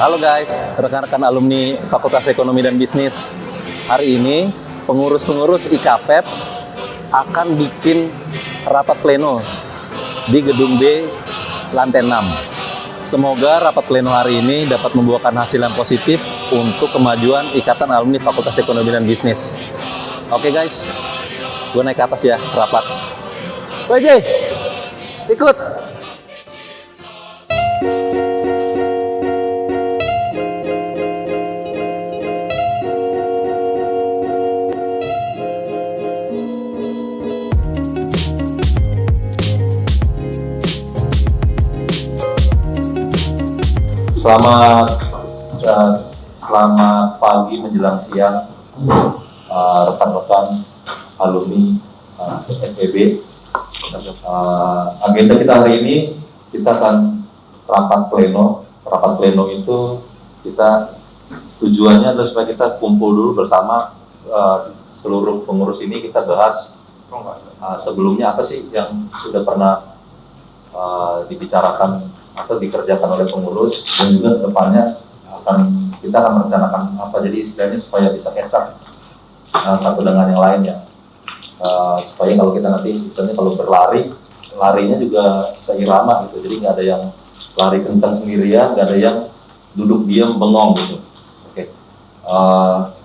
Halo guys, rekan-rekan alumni Fakultas Ekonomi dan Bisnis. Hari ini pengurus-pengurus IKPEP akan bikin rapat pleno di Gedung B lantai 6. Semoga rapat pleno hari ini dapat membuahkan hasil yang positif untuk kemajuan Ikatan Alumni Fakultas Ekonomi dan Bisnis. Oke guys, gue naik ke atas ya, rapat. WJ, ikut! Selamat pagi menjelang siang rekan-rekan alumni FEB. Agenda kita hari ini kita akan rapat pleno. Rapat pleno itu kita tujuannya adalah supaya kita kumpul dulu bersama seluruh pengurus ini, kita bahas sebelumnya apa sih yang sudah pernah dibicarakan atau dikerjakan oleh pengurus, dan juga depannya kita akan merencanakan apa, jadi istilahnya supaya bisa catch up satu dengan yang lainnya, supaya kalau kita nanti misalnya kalau berlari, larinya juga seirama gitu, jadi nggak ada yang lari kencang sendirian, nggak ada yang duduk diam bengong gitu. Oke.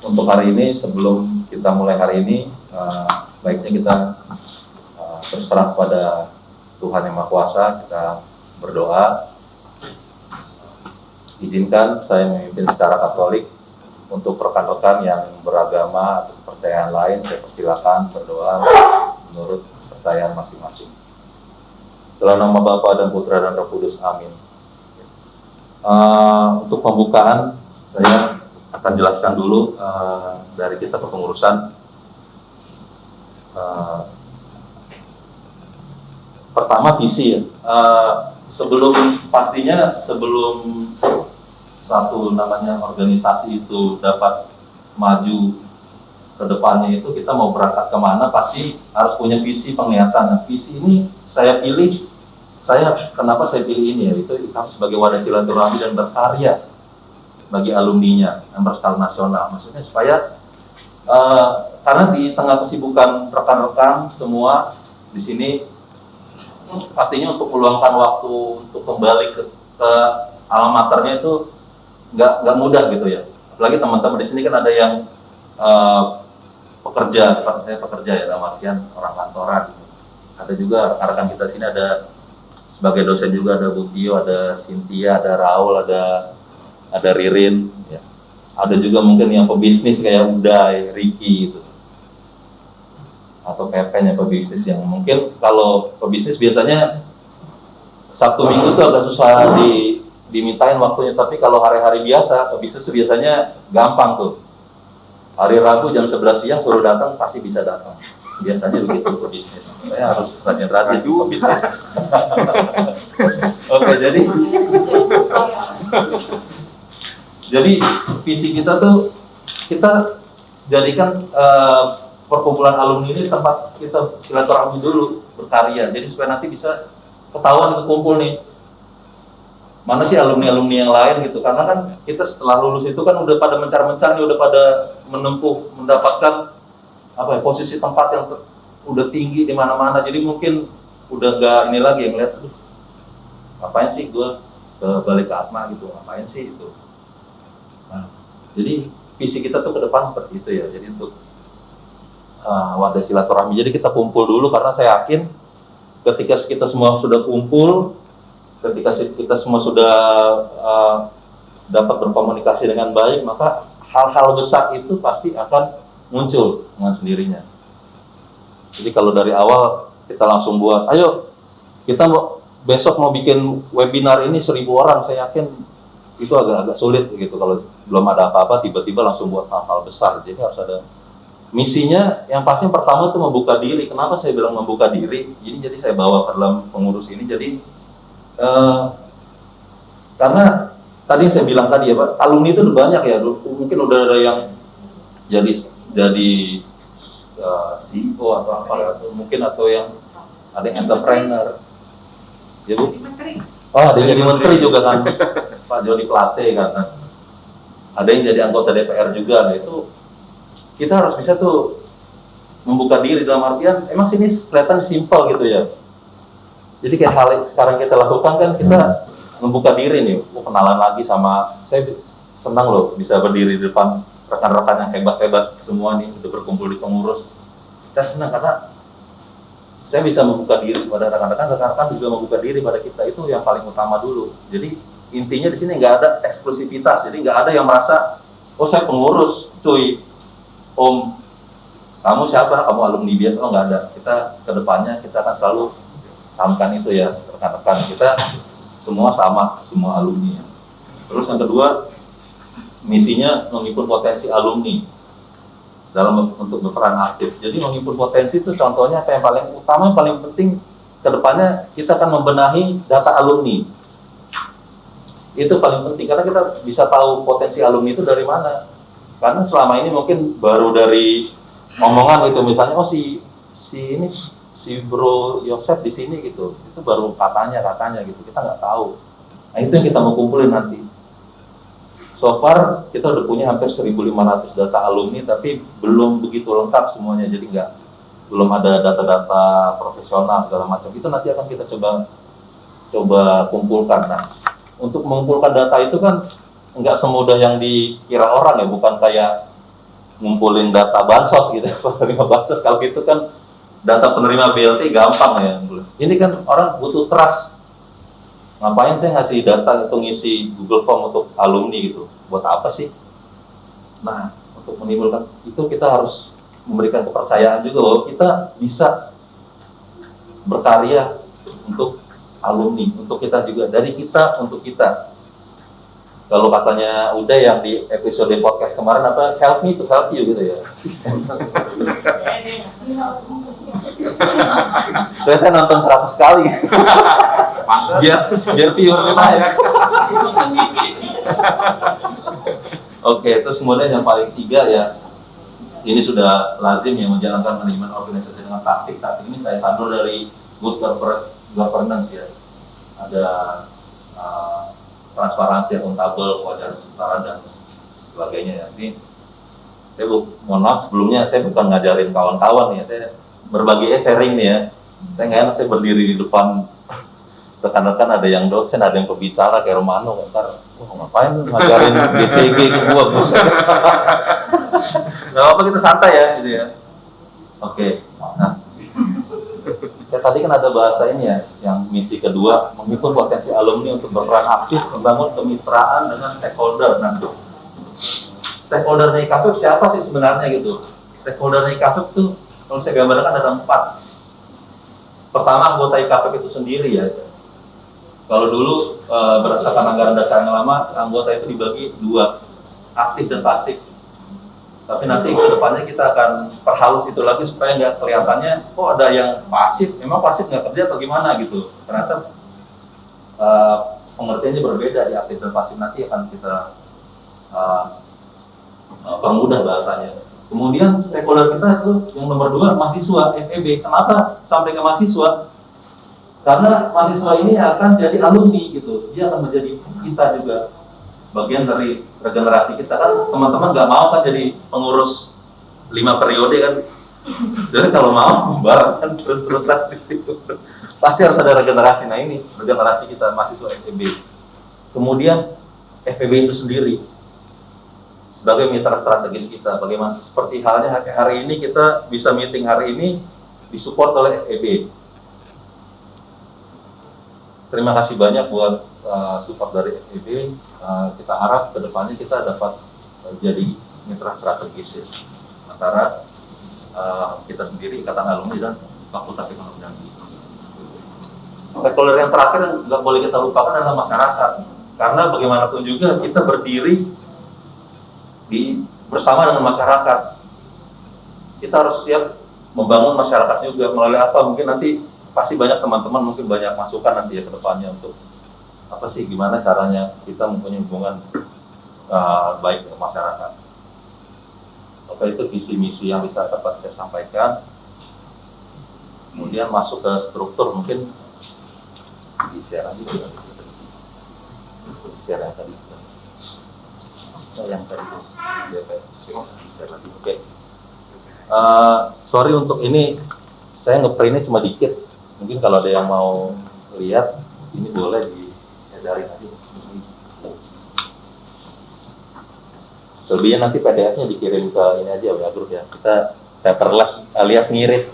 Untuk hari ini, sebelum kita mulai hari ini, baiknya kita berserah pada Tuhan Yang Maha Kuasa, kita berdoa. Izinkan saya memimpin secara Katolik. Untuk rekan-rekan yang beragama atau kepercayaan lain, saya persilakan berdoa menurut kepercayaan masing-masing. Dalam nama Bapa dan Putra dan Roh Kudus, amin. Untuk pembukaan, saya akan jelaskan dulu dari kita kepengurusan. Pertama, visi ya. Sebelum satu namanya organisasi itu dapat maju ke depannya, itu kita mau berangkat kemana pasti harus punya visi, penglihatan. Nah, visi ini kenapa saya pilih ini ya, itu harus sebagai wadah silaturahmi dan berkarya bagi alumninya yang berskala nasional. Maksudnya supaya karena di tengah kesibukan rekan-rekan semua di sini, pastinya untuk meluangkan waktu untuk kembali ke alma maternya itu nggak mudah gitu ya. Apalagi teman-teman di sini kan ada yang pekerja, seperti saya pekerja ya, dalam artian orang kantoran. Ada juga rekan-rekan kita sini, ada sebagai dosen juga, ada Bu Tio, ada Cynthia, ada Raul, ada Ririn, ya. Ada juga mungkin yang pebisnis kayak Uday, Ricky gitu. Atau PP-nya pebisnis, yang mungkin kalau pebisnis biasanya Sabtu Minggu itu agak susah dimintain waktunya, tapi kalau hari-hari biasa pebisnis itu biasanya gampang tuh. Hari Rabu jam 11 siang suruh datang, pasti bisa datang. Biasanya begitu pebisnis. Saya harus rajin-rajin pebisnis. Oke, jadi visi kita tuh, kita jadikan perkumpulan alumni ini tempat kita silaturahmi dulu, berkarya. Jadi supaya nanti bisa ketahuan kumpul nih, mana sih alumni-alumni yang lain gitu. Karena kan kita setelah lulus itu kan udah pada mencar-mencar nih, udah pada mendapatkan posisi tempat yang udah tinggi di mana-mana. Jadi mungkin udah nggak ini lagi yang lihat, ngapain sih gue balik ke Atma gitu, ngapain sih itu. Nah, jadi visi kita tuh ke depan seperti itu ya. Jadi untuk wadah silaturahmi. Jadi kita kumpul dulu, karena saya yakin ketika kita semua sudah kumpul, ketika kita semua sudah dapat berkomunikasi dengan baik, maka hal-hal besar itu pasti akan muncul dengan sendirinya. Jadi kalau dari awal kita langsung buat, ayo kita besok mau bikin webinar ini 1.000 orang, saya yakin itu agak sulit gitu kalau belum ada apa-apa tiba-tiba langsung buat hal-hal besar. Jadi harus ada misinya. Yang pasti pertama itu membuka diri. Kenapa saya bilang membuka diri? Jadi saya bawa ke dalam pengurus ini. Jadi karena tadi saya bilang tadi ya Pak, alumni itu udah banyak ya. Mungkin udah ada yang jadi CEO atau apa, atau mungkin yang ada yang entrepreneur. Ya Bu? Oh, ada yang jadi menteri juga kan, Pak Joni Plate kan. Ada yang jadi anggota DPR juga. Nah, itu kita harus bisa tuh membuka diri dalam artian, emang sini kelihatan simpel gitu ya. Jadi kayak hal yang sekarang kita lakukan kan kita membuka diri nih, kenalan lagi sama, saya senang loh bisa berdiri di depan rekan-rekan yang hebat-hebat semua nih, udah berkumpul di pengurus. Kita senang karena saya bisa membuka diri kepada rekan-rekan juga membuka diri pada kita, itu yang paling utama dulu. Jadi intinya di sini nggak ada eksklusivitas, jadi nggak ada yang merasa, oh saya pengurus, cuy, om, kamu siapa, kamu alumni biasa, oh nggak ada. Kita kedepannya kita akan selalu sampaikan itu ya rekan-rekan, kita semua sama, semua alumni. Terus yang kedua, misinya menghimpun potensi alumni dalam untuk berperan aktif. Jadi menghimpun potensi itu contohnya apa yang paling utama, yang paling penting kedepannya kita akan membenahi data alumni. Itu paling penting karena kita bisa tahu potensi alumni itu dari mana. Karena selama ini mungkin baru dari omongan gitu, misalnya oh si Bro Yosef di sini gitu, itu baru katanya gitu, kita nggak tahu. Nah itu yang kita mau kumpulin nanti. So far kita udah punya hampir 1.500 data alumni, tapi belum begitu lengkap semuanya, jadi belum ada data-data profesional segala macam. Itu nanti akan kita coba kumpulkan. Nah, untuk mengumpulkan data itu kan nggak semudah yang dikira orang ya, bukan kayak ngumpulin data bansos gitu, penerima bansos. Kalau gitu kan data penerima BLT gampang ya. Ini kan orang butuh trust. Ngapain saya ngasih data atau ngisi Google Form untuk alumni gitu? Buat apa sih? Nah, untuk menimbulkan itu kita harus memberikan kepercayaan juga bahwa kita bisa berkarya untuk alumni, untuk kita juga, dari kita untuk kita. Kalau katanya udah yang di episode podcast kemarin apa, help me to help you gitu ya. Terus saya nonton 100 kali. biar viewernya naik. Oke, terus kemudian yang paling tiga ya, ini sudah lazim ya, menjalankan manajemen organisasi dengan taktik. Taktik ini saya sandung dari good governance ya. Ada transparansi, akuntabel, kewajaran setara dan sebagainya ya. Ini saya mohon maaf sebelumnya, saya bukan ngajarin kawan-kawan ya, saya berbagi sharing nih ya. Saya nggak enak saya berdiri di depan rekan-rekan, ada yang dosen, ada yang pembicara kayak Romano, ntar ngapain ngajarin BCG ke gua, buset. Nggak apa-apa, kita santai ya gitu ya. Oke, nah ya, tadi kan ada bahasa ini ya, yang misi kedua, menghimpun potensi alumni untuk berperan aktif membangun kemitraan dengan stakeholder. Nah, stakeholder IKAPIP siapa sih sebenarnya gitu? Stakeholder IKAPIP tuh kalau saya gambarkan ada 4. Pertama, anggota IKAPIP itu sendiri ya. Kalau dulu berdasarkan anggaran dasar yang lama, anggota itu dibagi 2, aktif dan pasif. Tapi nanti ke depannya kita akan perhalus itu lagi supaya nggak kelihatannya kok ada yang pasif, memang pasif nggak kerja atau gimana gitu. Ternyata pengertiannya berbeda di aktif dan pasif, nanti akan kita permudah bahasanya. Kemudian stakeholder kita itu yang nomor 2, mahasiswa FEB. Kenapa sampai ke mahasiswa? Karena mahasiswa ini akan jadi alumni gitu, dia akan menjadi kita juga, bagian dari regenerasi kita kan. Teman-teman nggak mau kan jadi pengurus 5 periode kan, jadi kalau mau bareng kan terus-terusan gitu. Pasti harus ada regenerasi. Nah ini regenerasi kita mahasiswa FEB. Kemudian FEB itu sendiri sebagai mitra strategis kita, bagaimana seperti halnya hari ini kita bisa meeting hari ini disupport oleh FEB. Terima kasih banyak buat support dari FEB. Kita harap kedepannya kita dapat jadi mitra strategis ya, antara kita sendiri, Ikatan Alumni dan Fakultas Ekonomi dan Bisnis. Stakeholder yang terakhir yang nggak boleh kita lupakan adalah masyarakat, karena bagaimanapun juga kita berdiri bersama dengan masyarakat. Kita harus siap membangun masyarakat juga melalui apa, mungkin nanti pasti banyak teman-teman mungkin banyak masukan nanti ya ke depannya untuk apa sih, gimana caranya kita mempunyai hubungan baik dengan masyarakat. Oke, itu visi misi yang bisa dapat saya sampaikan. Kemudian masuk ke struktur, mungkin di share aja. share yang tadi. Yang tadi. Oke. Sorry untuk ini, saya ngeprintnya cuma dikit. Mungkin kalau ada yang mau lihat, ini boleh diedarin aja. Selebihnya nanti PDF-nya dikirim ke ini aja ya grup ya. Kita paperless alias ngirit.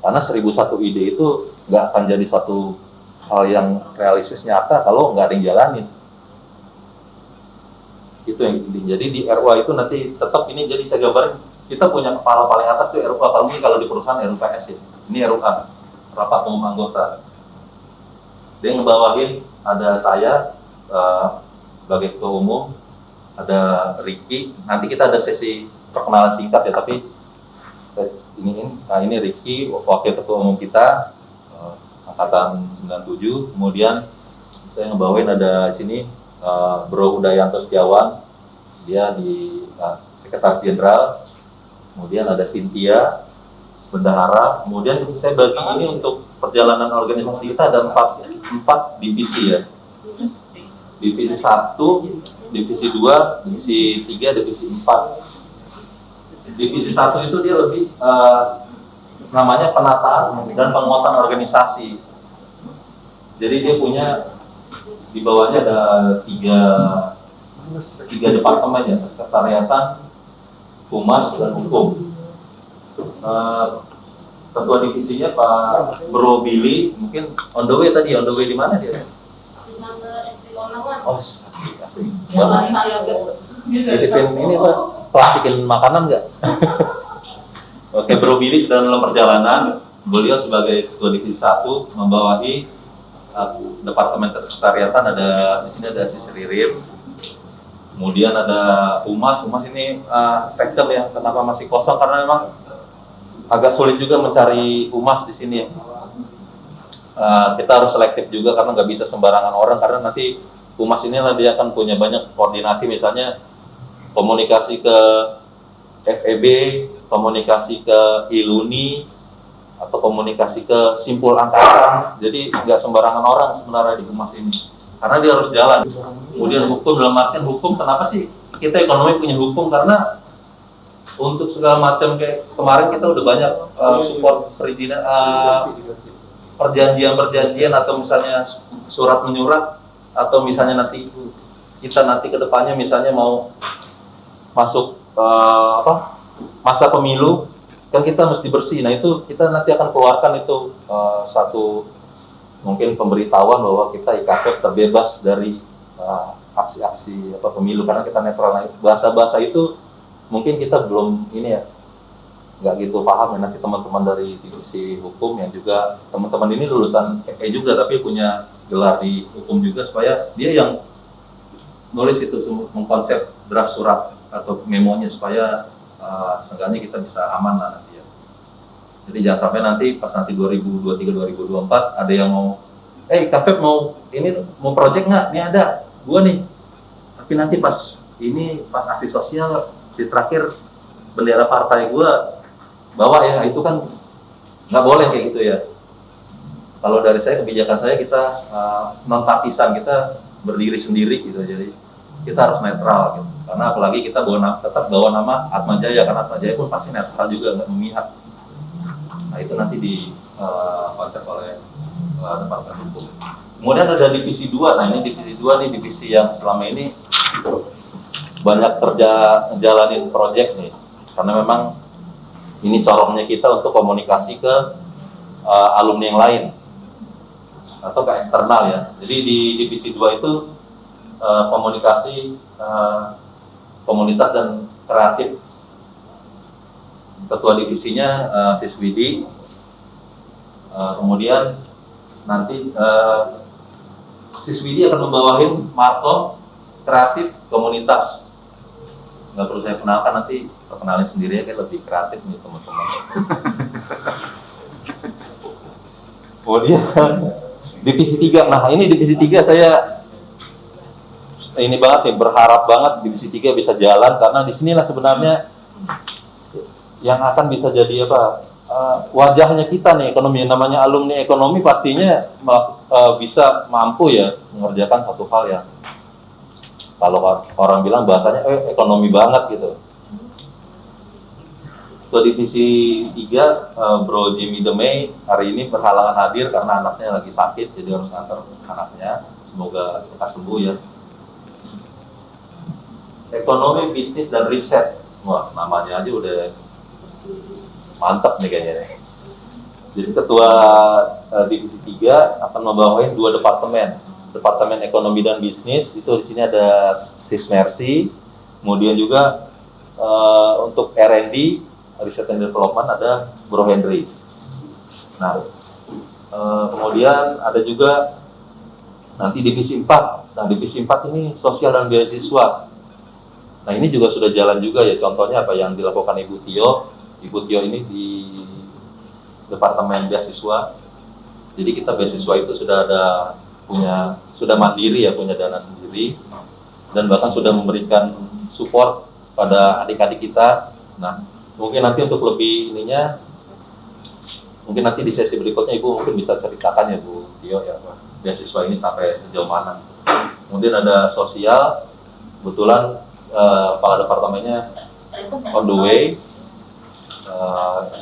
Karena 1001 ide itu nggak akan jadi suatu hal yang realistis nyata kalau nggak ada yang jalanin. Itu yang penting. Jadi di RUA itu nanti tetap ini, jadi saya gambarin, kita punya kepala paling atas itu RUA, kalau di perusahaan RUPS ya. Ini RUA, rapat umum anggota. Dia ngebawahin, ada saya sebagai ketua umum, ada Ricky. Nanti kita ada sesi perkenalan singkat ya, tapi ini Ricky, wakil ketua umum kita, angkatan 97. Kemudian saya ngebawain ada sini Bro Udayanto Setiawan, dia di sekretaris jenderal. Kemudian ada Cynthia bendahara. Kemudian saya bagi ini untuk perjalanan organisasi kita ada empat divisi ya. Divisi 1, divisi 2, divisi 3, divisi 4. Divisi 1 itu dia lebih namanya penataan dan penguatan organisasi. Jadi dia punya di bawahnya ada tiga departemen ya, sekretariatan, humas, dan hukum. Ketua divisinya Pak Bro Billy, mungkin on the way tadi, on the way di mana dia? Oh, asik. Titipin ini Pak, plastikin makanan nggak? Oke, Bro Billy sedang dalam perjalanan. Beliau sebagai ketua divisi 1 membawahi departemen kesekretariatan, ada di sini ada Sis Ririm. Kemudian ada humas ini factor ya, kenapa masih kosong karena memang agak sulit juga mencari humas di sini ya. Kita harus selektif juga karena nggak bisa sembarangan orang, karena nanti humas ini dia akan punya banyak koordinasi, misalnya komunikasi ke FEB, komunikasi ke ILUNI, atau komunikasi ke simpul angkatan. Jadi nggak sembarangan orang sebenarnya di humas ini, karena dia harus jalan. Kemudian hukum, dalam artian hukum, kenapa sih kita ekonomi punya hukum? Karena untuk segala macam, kayak kemarin kita udah banyak support perizinan, perjanjian atau misalnya surat menyurat, atau misalnya nanti kita ke depannya misalnya mau masuk masa pemilu, kan kita mesti bersih. Nah itu kita nanti akan keluarkan itu satu mungkin pemberitahuan bahwa kita IKP terbebas dari aksi-aksi pemilu karena kita netral. Nah, bahasa-bahasa itu mungkin kita belum ini ya, nggak gitu paham ya. Nanti teman-teman dari divisi hukum yang juga teman-teman ini lulusan FE juga tapi punya gelar di hukum juga, supaya dia yang nulis itu mengkonsep draft surat atau memonya supaya seenggaknya kita bisa aman lah nanti ya. Jadi jangan sampai nanti pas nanti 2023-2024 ada yang mau KPP mau project nggak? Ini ada gua nih, tapi nanti pas aksi sosial di terakhir bendera partai gua bawa ya, itu kan nggak boleh kayak gitu ya. Kalau dari saya, kebijakan saya, kita non partisan, kita berdiri sendiri gitu, jadi kita harus netral gitu. Karena apalagi kita tetap bawa nama Atma Jaya, karena Atma Jaya pun pasti netral juga, nggak memihak. Nah itu nanti di konsep oleh Departemen Hukum. Kemudian ada divisi 2. Nah ini divisi 2 nih, divisi yang selama ini banyak jalanin proyek nih, karena memang ini corongnya kita untuk komunikasi ke alumni yang lain atau ke eksternal ya. Jadi di divisi 2 itu komunikasi komunitas dan kreatif. Ketua divisinya Siswidi. Kemudian nanti Siswidi akan membawahin Marco kreatif komunitas. Nggak perlu saya kenalkan, nanti perkenalin sendiri ya, kayak lebih kreatif nih teman-teman. Kemudian divisi 3. Nah ini divisi 3 saya ini banget nih, berharap banget divisi 3 bisa jalan, karena disinilah sebenarnya yang akan bisa jadi wajahnya kita nih, ekonomi. Namanya alumni ekonomi pastinya bisa mampu ya mengerjakan satu hal yang kalau orang bilang bahasanya ekonomi banget gitu. Ketua Divisi 3, Bro Jimmy Demey hari ini berhalangan hadir karena anaknya lagi sakit, jadi harus ngantar anaknya. Semoga lekas sembuh ya. Ekonomi, bisnis, dan riset. Wah, namanya aja udah mantap nih kayaknya. Jadi Ketua Divisi 3 akan membawahi 2 departemen. Departemen Ekonomi dan Bisnis, itu di sini ada Sis Mercy, kemudian juga untuk R&D, Research and Development, ada Bro Henry. Nah, kemudian ada juga nanti Divisi 4. Nah, Divisi 4 ini Sosial dan Beasiswa. Nah, ini juga sudah jalan juga ya, contohnya apa yang dilakukan Ibu Tio. Ibu Tio ini di Departemen Beasiswa. Jadi kita beasiswa itu sudah mandiri ya, punya dana sendiri, dan bahkan sudah memberikan support pada adik-adik kita. Nah, mungkin nanti untuk lebih ininya, mungkin nanti di sesi berikutnya Ibu mungkin bisa ceritakan ya Bu Tio ya, beasiswa ini sampai sejauh mana. Kemudian ada sosial, kebetulan kepala departemennya on the way,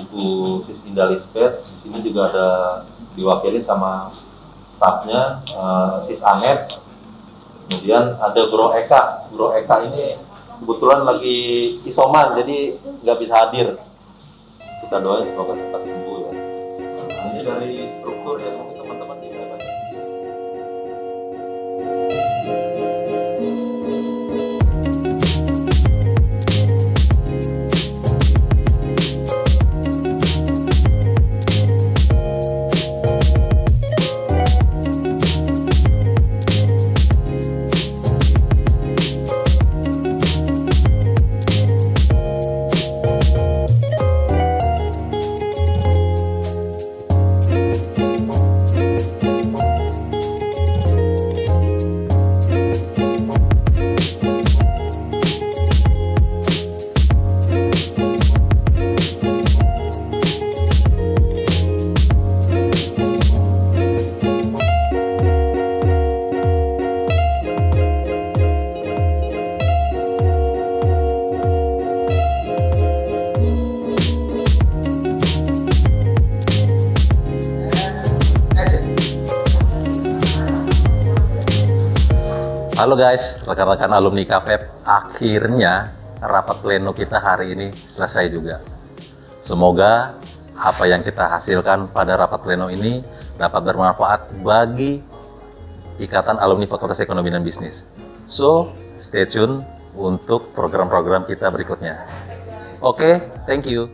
Ibu Sis Indah Lisbeth. Di sini juga ada diwakili sama stafnya, Sis Anet. Kemudian ada Bro Eka. Bro Eka ini kebetulan lagi isoman, jadi nggak bisa hadir. Kita doain semoga cepat sembuh ya. Nah, ini dari struktur ya, mungkin teman-teman bisa baca. Halo guys, rekan-rekan alumni KPEP, akhirnya rapat pleno kita hari ini selesai juga. Semoga apa yang kita hasilkan pada rapat pleno ini dapat bermanfaat bagi Ikatan Alumni Fakultas Ekonomi dan Bisnis. So, stay tune untuk program-program kita berikutnya. Oke, thank you.